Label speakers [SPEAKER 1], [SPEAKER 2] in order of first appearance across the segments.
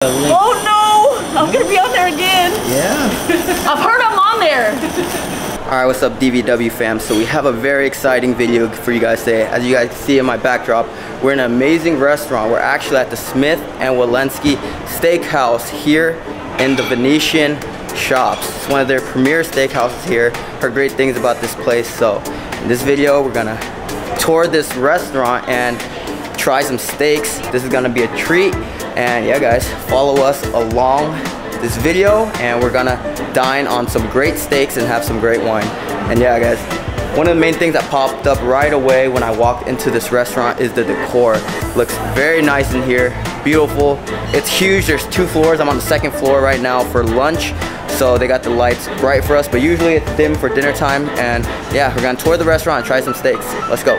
[SPEAKER 1] Oh no! I'm gonna be on there again.
[SPEAKER 2] Yeah.
[SPEAKER 1] I've heard I'm on there.
[SPEAKER 2] Alright, what's up DVW fam? So we have a very exciting video for you guys today. As you guys see in my backdrop, we're in an amazing restaurant. We're actually at the Smith and Wollensky Steakhouse here in the Venetian Shoppes. It's one of their premier steakhouses here. Heard great things about this place. So in this video, we're gonna tour this restaurant and try some steaks. This is gonna be a treat. And yeah guys, follow us along this video and we're gonna dine on some great steaks and have some great wine. And yeah guys, one of the main things that popped up right away when I walked into this restaurant is the decor. Looks very nice in here, beautiful. It's huge, there's 2 floors. I'm on the 2nd floor right now for lunch. So they got the lights bright for us, but usually it's dim for dinner time. And yeah, we're gonna tour the restaurant and try some steaks. Let's go.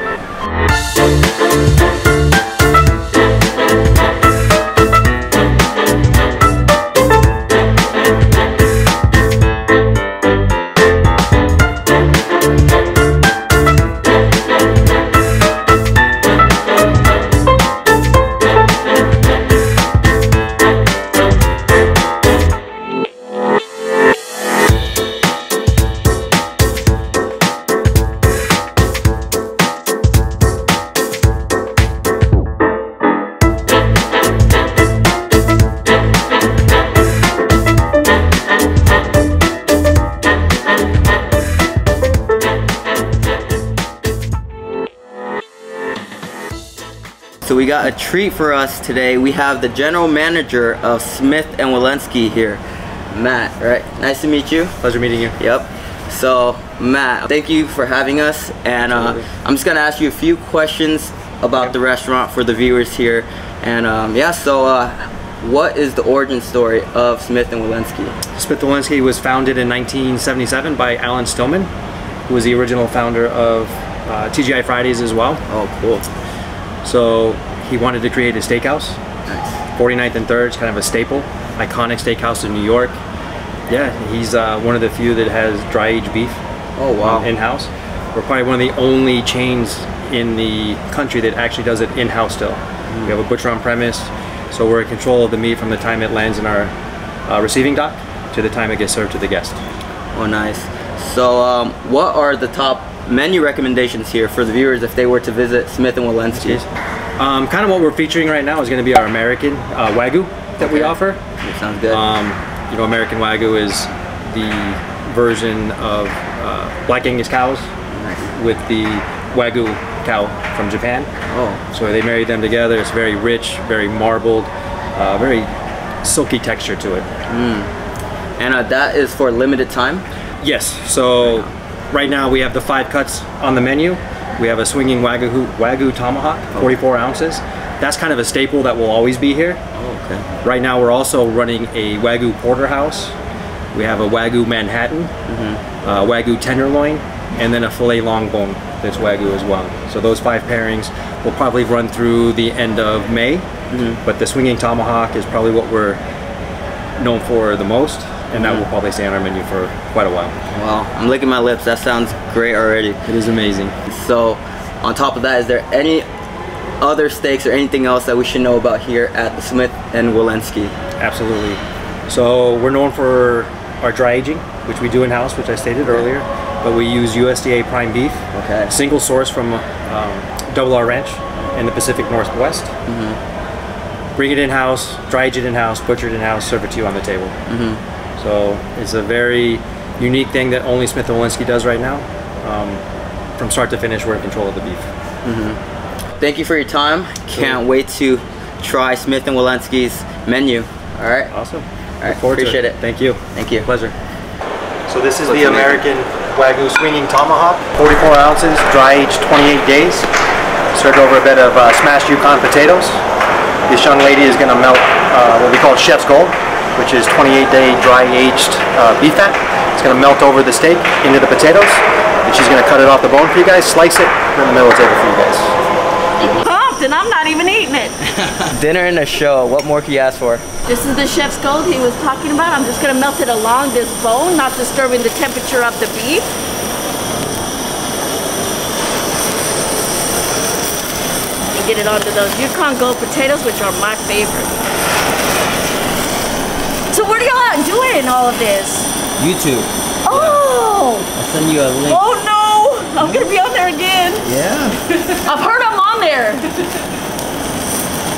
[SPEAKER 2] So we got a treat for us today. We have the general manager of Smith and Wollensky here, Matt, right? Nice to meet you.
[SPEAKER 3] Pleasure meeting you.
[SPEAKER 2] Yep. So Matt, thank you for having us. And I'm just gonna ask you a few questions about the restaurant for the viewers here. And yeah, so what is the origin story of Smith and Wollensky?
[SPEAKER 3] Smith Wollensky was founded in 1977 by Alan Stillman, who was the original founder of TGI Fridays as well.
[SPEAKER 2] Oh, cool.
[SPEAKER 3] So he wanted to create a steakhouse.
[SPEAKER 2] Nice.
[SPEAKER 3] 49th and 3rd is kind of a staple, iconic steakhouse in New York. Yeah, he's one of the few that has dry aged beef.
[SPEAKER 2] Oh wow.
[SPEAKER 3] In-house. We're probably one of the only chains in the country that actually does it in-house still. We have a butcher on premise, so we're in control of the meat from the time it lands in our receiving dock to the time it gets served to the guest.
[SPEAKER 2] Oh nice. So what are the top menu recommendations here for the viewers if they were to visit Smith and Wollensky?
[SPEAKER 3] Kind of what we're featuring right now is going to be our American Wagyu that we offer.
[SPEAKER 2] That sounds good.
[SPEAKER 3] You know, American Wagyu is the version of Black Angus cows with the Wagyu cow from Japan.
[SPEAKER 2] Oh.
[SPEAKER 3] So they married them together. It's very rich, very marbled, very silky texture to it.
[SPEAKER 2] And that is for a limited time?
[SPEAKER 3] Yes. So right now we have the 5 cuts on the menu. We have a swinging Wagyu Tomahawk, 44 ounces. That's kind of a staple that will always be here.
[SPEAKER 2] Oh, okay.
[SPEAKER 3] Right now we're also running a Wagyu Porterhouse. We have a Wagyu Manhattan, Wagyu Tenderloin, and then a filet long bone that's Wagyu as well. So those 5 pairings will probably run through the end of May, but the swinging Tomahawk is probably what we're known for the most. And that will probably stay on our menu for quite a while.
[SPEAKER 2] Wow, I'm licking my lips. That sounds great already.
[SPEAKER 3] It is amazing.
[SPEAKER 2] So, on top of that, is there any other steaks or anything else that we should know about here at the Smith and Wollensky?
[SPEAKER 3] Absolutely. So, we're known for our dry aging, which we do in-house, which I stated earlier. But we use USDA prime beef. Okay. Single source from Double R Ranch in the Pacific Northwest. Bring it in-house, dry age it in-house, butcher it in-house, serve it to you on the table. So it's a very unique thing that only Smith & Wollensky does right now. From start to finish, we're in control of the beef.
[SPEAKER 2] Thank you for your time. Can't wait to try Smith & Wollensky's menu. All right.
[SPEAKER 3] Awesome.
[SPEAKER 2] All right. Appreciate it.
[SPEAKER 3] Thank you.
[SPEAKER 2] Thank you.
[SPEAKER 3] Pleasure. So this is the American Wagyu Swinging Tomahawk, 44 ounces, dry aged 28 days. Served over a bed of smashed Yukon potatoes. This young lady is going to melt what we call Chef's Gold, which is 28-day dry-aged beef fat. It's going to melt over the steak into the potatoes, and she's going to cut it off the bone for you guys, slice it, put it in the middle of the table for you guys.
[SPEAKER 1] Pumped, and I'm not even eating it.
[SPEAKER 2] Dinner and a show. What more can you ask for?
[SPEAKER 1] This is the Chef's Gold he was talking about. I'm just going to melt it along this bone, not disturbing the temperature of the beef. get it onto those Yukon Gold potatoes, which are my favorite. in all of this?
[SPEAKER 2] YouTube.
[SPEAKER 1] Oh!
[SPEAKER 2] I'll send you a link.
[SPEAKER 1] Oh no! I'm gonna be on there again.
[SPEAKER 2] Yeah.
[SPEAKER 1] I've heard I'm on there.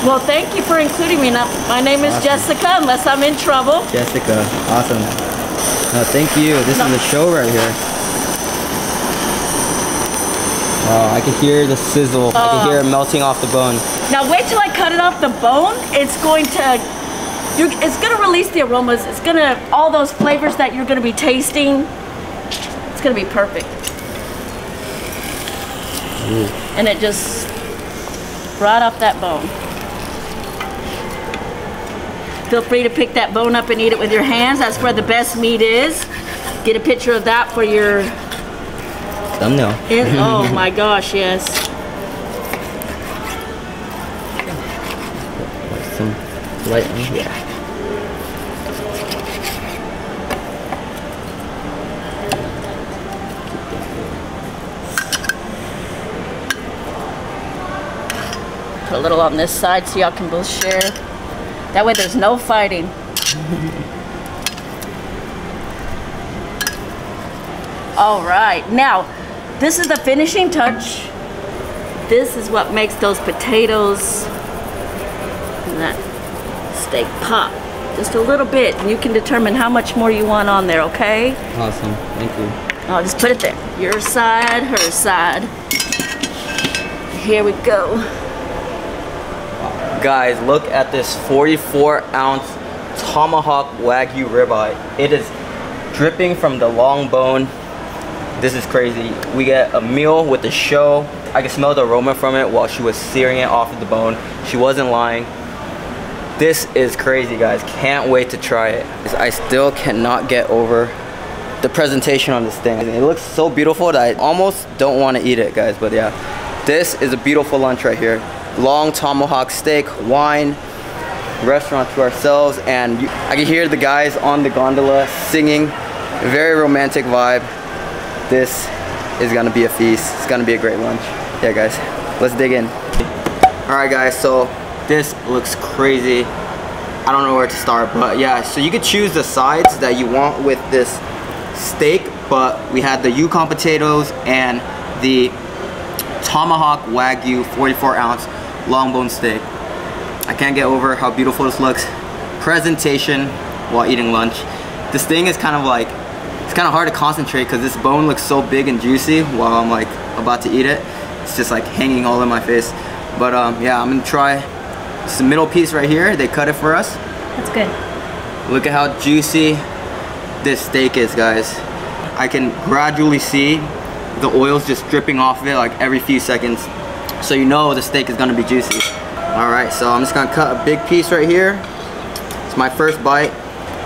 [SPEAKER 1] Well, thank you for including me. Now, my name is Jessica, unless I'm in trouble.
[SPEAKER 2] Jessica, awesome. No, thank you. This is a show right here. Oh, I can hear the sizzle. I can hear it melting off the bone. Now
[SPEAKER 1] wait till I cut it off the bone. It's going to release the aromas. It's gonna, all those flavors that you're gonna be tasting, it's gonna be perfect. Ooh. And it just right off that bone. Feel free to pick that bone up and eat it with your hands. That's where the best meat is. Get a picture of that for your
[SPEAKER 2] thumbnail.
[SPEAKER 1] Oh my gosh, yes.
[SPEAKER 2] Some light, yeah.
[SPEAKER 1] Put a little on this side so y'all can both share. That way there's no fighting. All right, now this is the finishing touch. This is what makes those potatoes and that steak pop. Just a little bit, and you can determine how much more you want on there, okay?
[SPEAKER 2] Awesome, thank you.
[SPEAKER 1] I'll just put it there. Your side, her side. Here we go.
[SPEAKER 2] Guys, look at this 44-ounce Tomahawk Wagyu ribeye. It is dripping from the long bone. This is crazy. We get a meal with the show. I can smell the aroma from it while she was searing it off of the bone. She wasn't lying. This is crazy, guys. Can't wait to try it. I still cannot get over the presentation on this thing. It looks so beautiful that I almost don't want to eat it, guys. But yeah, this is a beautiful lunch right here. Long tomahawk steak, wine, restaurant to ourselves, and I can hear the guys on the gondola singing. Very romantic vibe. This is gonna be a feast. It's gonna be a great lunch. Yeah, guys, let's dig in. All right, guys, so this looks crazy. I don't know where to start, but yeah, so you could choose the sides that you want with this steak, but we had the Yukon potatoes and the Tomahawk Wagyu 44-ounce long bone steak. I can't get over how beautiful this looks. Presentation while eating lunch. This thing is kind of like, it's kind of hard to concentrate because this bone looks so big and juicy while I'm like about to eat it. It's just like hanging all in my face. But yeah, I'm gonna try this middle piece right here. They cut it for us.
[SPEAKER 1] That's good.
[SPEAKER 2] Look at how juicy this steak is, guys. I can gradually see the oil's just dripping off of it like every few seconds. So you know the steak is gonna be juicy. All right, so I'm just gonna cut a big piece right here. It's my first bite.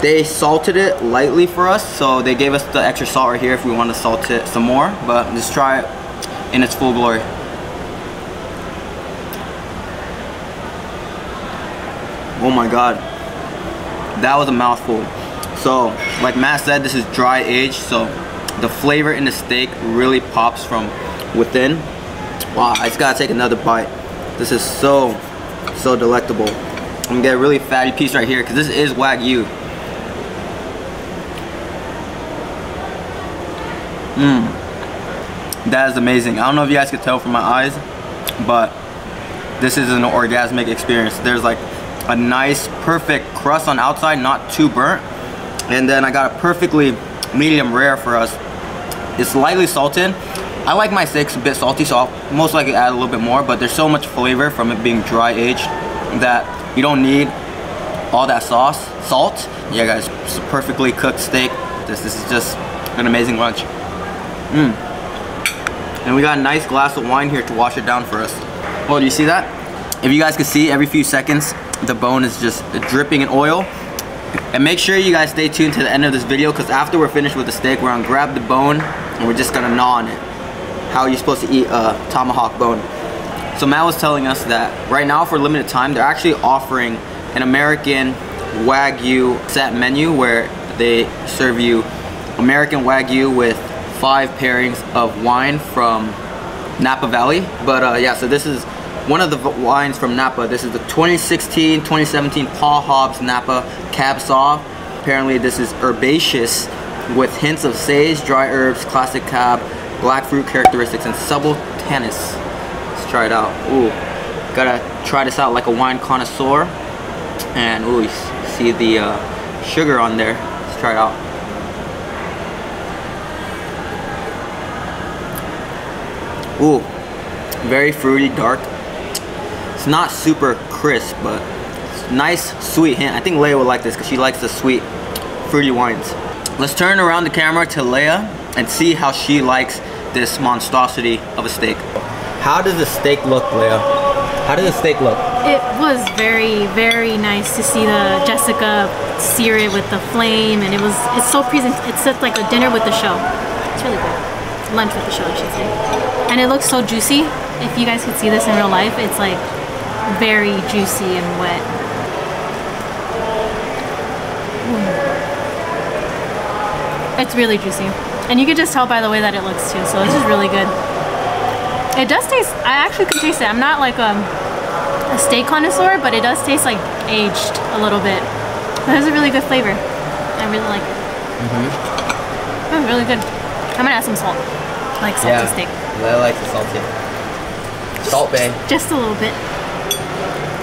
[SPEAKER 2] They salted it lightly for us, so they gave us the extra salt right here if we want to salt it some more, but just try it in its full glory. Oh my God, that was a mouthful. So, like Matt said, this is dry aged, so the flavor in the steak really pops from within. Wow, I just gotta take another bite. This is so delectable. I'm gonna get a really fatty piece right here because this is Wagyu. That is amazing. I don't know if you guys could tell from my eyes, but this is an orgasmic experience. There's like a nice, perfect crust on outside, not too burnt. And then I got a perfectly medium rare for us. It's lightly salted. I like my steaks a bit salty, so I'll most likely add a little bit more, but there's so much flavor from it being dry aged that you don't need all that salt. Yeah, guys, it's a perfectly cooked steak. This is just an amazing lunch. And we got a nice glass of wine here to wash it down for us. Oh, do you see that? If you guys can see, every few seconds, the bone is just dripping in oil. And make sure you guys stay tuned to the end of this video, because after we're finished with the steak, we're gonna grab the bone and we're just gonna gnaw on it. How you're supposed to eat a tomahawk bone. So Matt was telling us that right now for a limited time, they're actually offering an American Wagyu set menu where they serve you American Wagyu with 5 pairings of wine from Napa Valley. But yeah, so this is one of the wines from Napa. This is the 2016-2017 Paul Hobbs Napa Cab Sauv. Apparently this is herbaceous with hints of sage, dry herbs, classic cab, black fruit characteristics, and subtle tannins. Let's try it out. Ooh, gotta try this out like a wine connoisseur. And ooh, you see the sugar on there. Let's try it out. Ooh, very fruity, dark. It's not super crisp, but it's nice, sweet hint. I think Leia would like this because she likes the sweet, fruity wines. Let's turn around the camera to Leia and see how she likes this monstrosity of a steak. How does the steak look, Leia? How does the steak look?
[SPEAKER 4] It was very, very nice to see the Jessica sear it with the flame, and it's so it's just like a dinner with the show. It's really good. Lunch with the show, I should say. And it looks so juicy. If you guys could see this in real life, it's like very juicy and wet. It's really juicy. And you can just tell by the way that it looks too, so it's just really good. It does taste, I actually can taste it. I'm not like a steak connoisseur, but it does taste like aged a little bit. It has a really good flavor. I really like it. It's really good. I'm gonna add some salt. I like salty steak.
[SPEAKER 2] I like the salty. Salt Bay.
[SPEAKER 4] Just a little bit.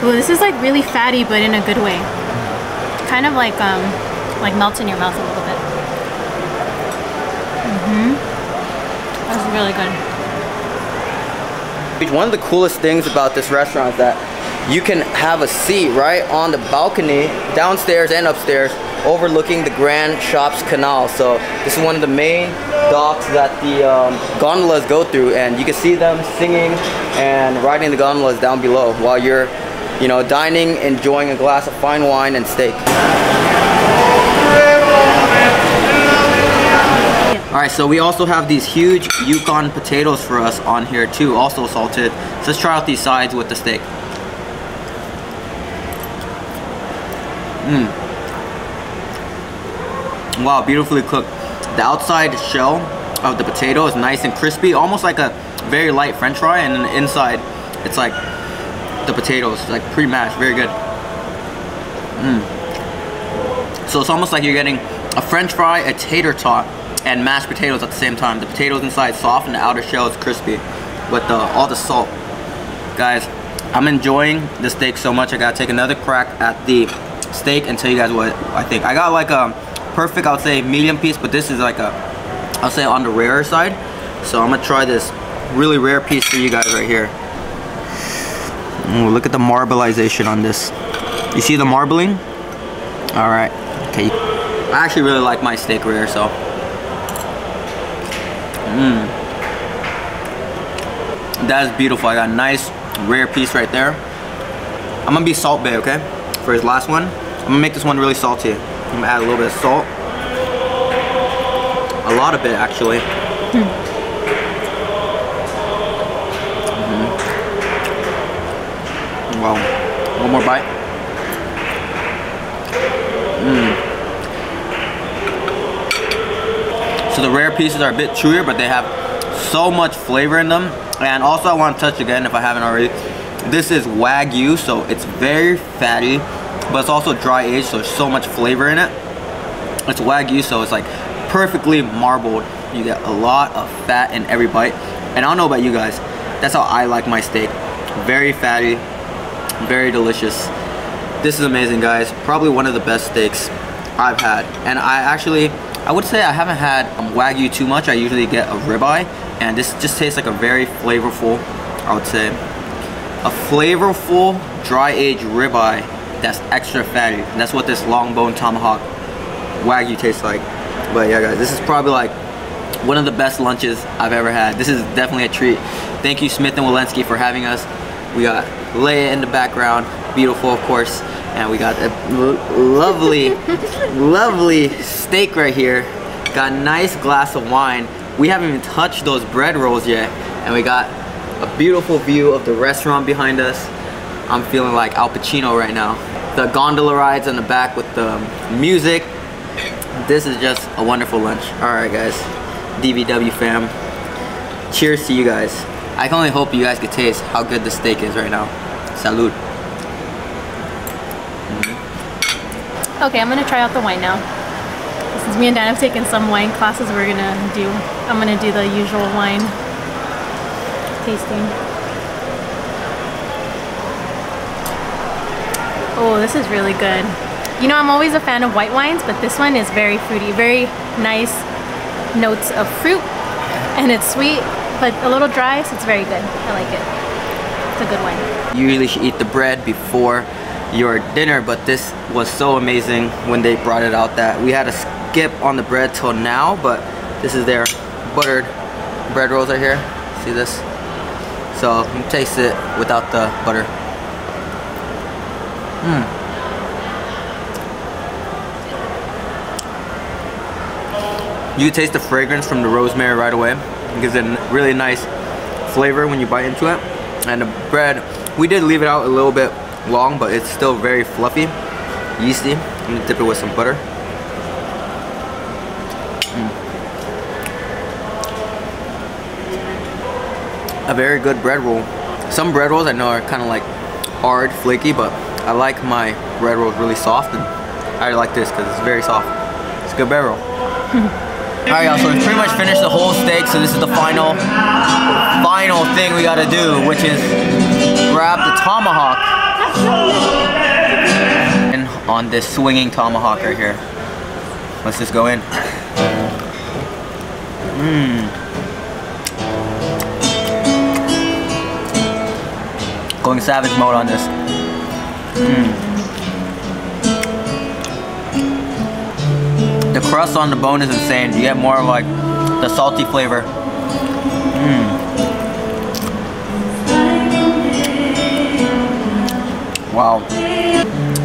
[SPEAKER 4] Ooh, this is like really fatty, but in a good way. Kind of like melts in your mouth a little bit. That's really good.
[SPEAKER 2] One of the coolest things about this restaurant is that you can have a seat right on the balcony, downstairs and upstairs, overlooking the Grand Shoppes Canal. So this is one of the main docks that the gondolas go through, and you can see them singing and riding the gondolas down below while you're, you know, dining, enjoying a glass of fine wine and steak. Alright, so we also have these huge Yukon potatoes for us on here too, also salted. So let's try out these sides with the steak. Wow, beautifully cooked. The outside shell of the potato is nice and crispy, almost like a very light French fry, and then the inside, it's like the potatoes, like pre-mashed, very good. So it's almost like you're getting a French fry, a tater tot, and mashed potatoes at the same time. The potatoes inside soft and the outer shell is crispy with all the salt. Guys, I'm enjoying the steak so much. I gotta take another crack at the steak and tell you guys what I think. I got like a perfect, I would say, medium piece, but this is like a, I'll say, on the rarer side. So I'm gonna try this really rare piece for you guys right here. Ooh, look at the marbleization on this. You see the marbling? All right. Okay. I actually really like my steak rare, so. That is beautiful. I got a nice rare piece right there. I'm gonna be Salt Bay, okay? For his last one. I'm gonna make this one really salty. I'm gonna add a little bit of salt. A lot of it, actually. Wow. One more bite. So the rare pieces are a bit chewier, but they have so much flavor in them. And also I want to touch again, if I haven't already, this is Wagyu, so it's very fatty, but it's also dry aged, so there's so much flavor in it. It's Wagyu, so it's like perfectly marbled. You get a lot of fat in every bite. And I don't know about you guys, that's how I like my steak. Very fatty, very delicious. This is amazing, guys. Probably one of the best steaks I've had. And I would say I haven't had Wagyu too much. I usually get a ribeye, and this just tastes like a very flavorful, I would say, a flavorful dry-aged ribeye that's extra fatty. And that's what this long bone tomahawk Wagyu tastes like. But yeah, guys, this is probably like one of the best lunches I've ever had. This is definitely a treat. Thank you, Smith and Wollensky, for having us. We got Leia in the background, beautiful, of course. And we got a lovely, lovely steak right here. Got a nice glass of wine. We haven't even touched those bread rolls yet. And we got a beautiful view of the restaurant behind us. I'm feeling like Al Pacino right now. The gondola rides in the back with the music. This is just a wonderful lunch. All right, guys, DVW fam. Cheers to you guys. I can only hope you guys could taste how good the steak is right now. Salud.
[SPEAKER 4] Okay, I'm gonna try out the wine now. Since me and Dan have taken some wine classes, I'm gonna do the usual wine tasting. Oh, this is really good. You know, I'm always a fan of white wines, but this one is very fruity, very nice notes of fruit, and it's sweet, but a little dry, so it's very good. I like it. It's a good wine.
[SPEAKER 2] You usually should eat the bread before your dinner, but this was so amazing when they brought it out that we had to skip on the bread till now, but this is their buttered bread rolls right here. See this? So you taste it without the butter. You can taste the fragrance from the rosemary right away. It gives it a really nice flavor when you bite into it. And the bread, we did leave it out a little bit long, but it's still very fluffy, yeasty. I'm gonna dip it with some butter. A very good bread roll. Some bread rolls I know are kind of like hard, flaky, but I like my bread rolls really soft, and I like this because it's very soft. It's a good bread roll. Alright y'all, so we've pretty much finished the whole steak, so this is the final thing we gotta do, which is grab the tomahawk. And on this swinging tomahawk right here. Let's just go in. Going savage mode on this. The crust on the bone is insane. You get more of like the salty flavor. Wow.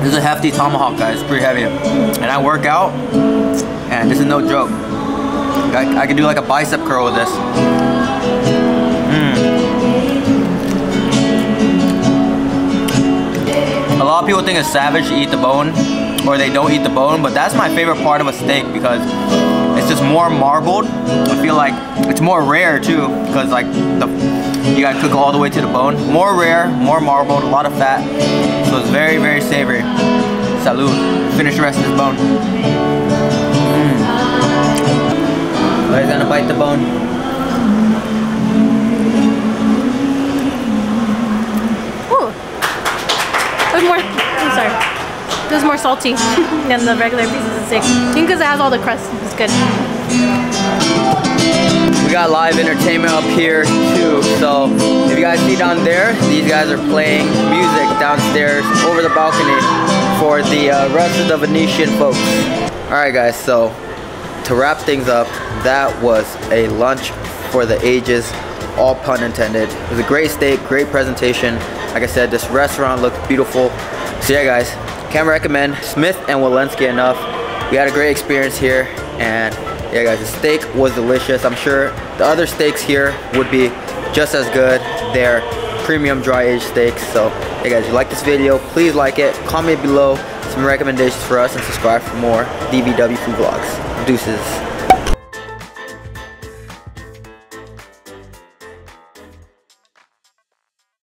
[SPEAKER 2] This is a hefty tomahawk, guys. It's pretty heavy. And I work out, and this is no joke. I can do like a bicep curl with this. A lot of people think it's savage to eat the bone, or they don't eat the bone, but that's my favorite part of a steak because it's just more marbled. I feel like it's more rare too, because like you gotta cook all the way to the bone. More rare, more marbled, a lot of fat, so it's very, very savory. Salud. Finish the rest of this bone. He's gonna bite the bone.
[SPEAKER 4] Ooh. There's more. I'm sorry. There's more salty than the regular pieces of steak. I think because it has all the crust. It's good.
[SPEAKER 2] We got live entertainment up here too. So if you guys see down there, these guys are playing music downstairs over the balcony for the rest of the Venetian folks. Alright guys, so to wrap things up, that was a lunch for the ages, all pun intended. It was a great steak, great presentation. Like I said, this restaurant looked beautiful. So yeah guys, can't recommend Smith and Wollensky enough. We had a great experience here, and yeah guys, the steak was delicious. I'm sure the other steaks here would be just as good. They're premium dry aged steaks. So hey guys, if you like this video, please like it, comment below some recommendations for us, and subscribe for more DVW food vlogs. Deuces.